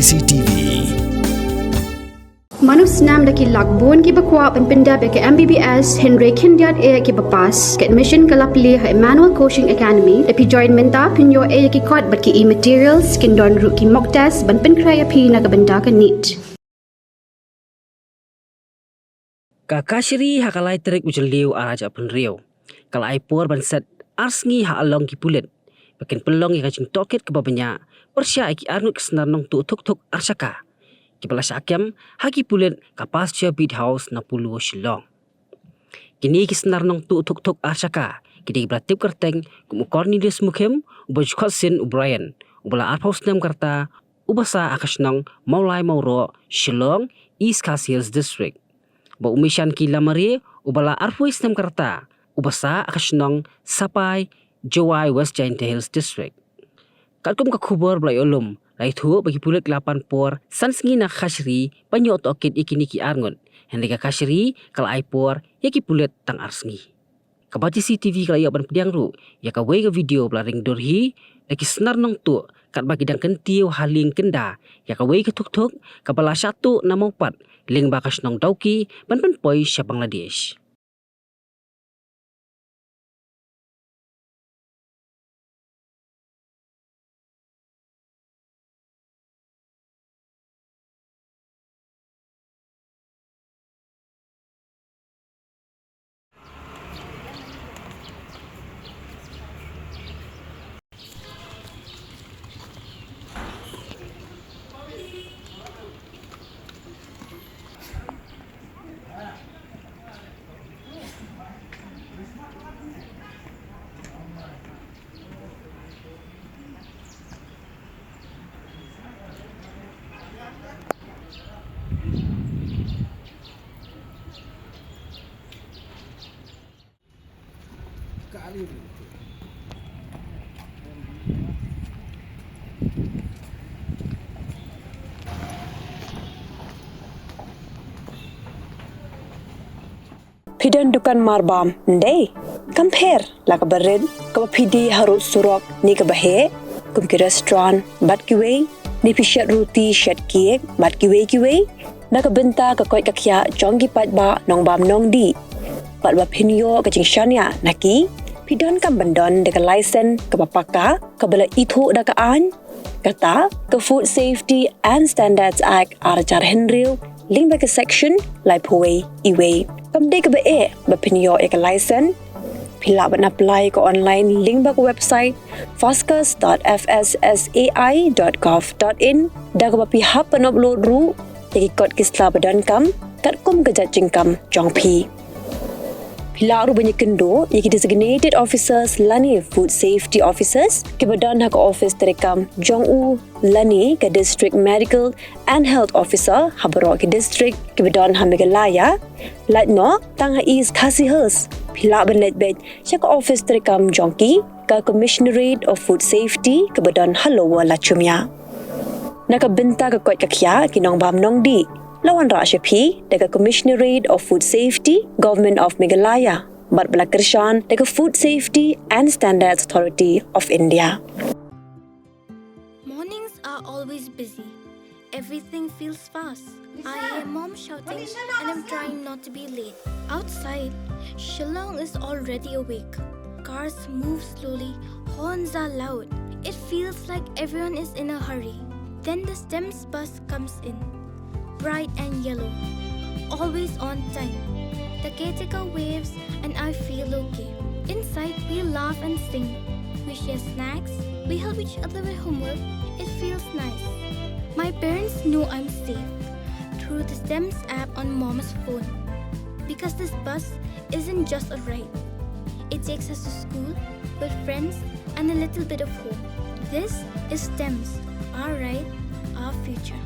CCTV. Manu senam daki lakbon ki bakwa penpenda ke MBBS Henry Kindiat e ki bapas ke admission ke lapli ha Emmanuel Coaching Academy epi join menta pinyo e ki kot bat ki e-materials kin don ru ki mock test ban pen kraya pi na benda ke NEET. Kashari hakalai terik ujeliu araja penriau. Kalau Aibor ban set Sngi ha along ki Pulit. Bakin pelong kajing Tohkit ke babanya. Persya ki arnut Snar Nongtuh tuk Shaka. Kepala Syakiam haki Pulit kapas cia beat house na Polo Shillong. Kini ki Snar Nongtuh tuk Shaka. Kini ki beratip kerteng kumukor ni dia semukim ubaj khotsin ubrayan. Ubala arpaus nem karta ubasa akasnong maulai mauro Shillong East Coast Hills District. Ba umisyan ki lamari ubala arpuis nem karta ubasa akasnong sapai Jawai West Giant Hills District. Katkum ka khubor blai ulum lai thu bagi Pulit 8 por Sngi na Kashari panyo Tohkit ikini ki arngot henry ka Kashari kala Aibor yaki Pulit tang Sngi. Kabati CCTV kala ya ban pediang ru ya ka wei ka video blaring dorhi laki Snar Nongtuh kat bagi dang kentiu haling kenda ya ka wei ka tuk kabala 1 na 4 ling bakas nong dauki ban poi Shah Bangladesh. Pidan dukan marbam ndai compare la ka barid ka pidi harut surok ni ka bahe kum ki restaurant bat ki wei ni pishat roti shat cake bat ki wei na ka benta ka koi ka khya chongi pat ba nong bam nong di pat ba pinyo ka jing shania naki pidan kam bandon de ka license ka papaka ka bala ithu da ka an kata ka Food Safety and Standards Act arajar henriu link back section lai poi iwei kamde ka ba pinyo ka license pila ban apply ko online link back website foscus.fssai.gov.in da ka pihak pan upload ru tegi kod kisla badan kam kat kum ka judging kam jong pi pila ru banyak kendo yaki designated officers lani food safety officers ke badan hak office terekam jong u lani ke district medical and health officer habaro ke district ke badan hamigalaya latno tang east khasi hills pila ban let bed chak office terekam jongki ka commissionerate of food safety ke badan halowa lachumya nakabenta ka kot kakya kinong bam nong di lawan Rashapi daga Commissionerate of Food Safety, Government of Meghalaya, bat balakershan daga Food Safety and Standards Authority of India. Mornings are always busy. Everything feels fast. I hear mom shouting and I'm trying not to be late. Outside, Shillong is already awake. Cars move slowly, horns are loud. It feels like everyone is in a hurry. Then the STEMS bus comes in. Bright and yellow, always on time. The caretaker waves and I feel okay. Inside we laugh and sing. We share snacks, we help each other with homework. It feels nice. My parents know I'm safe through the STEMS app on mom's phone. Because this bus isn't just a ride. It takes us to school with friends and a little bit of hope. This is STEMS, our ride, our future.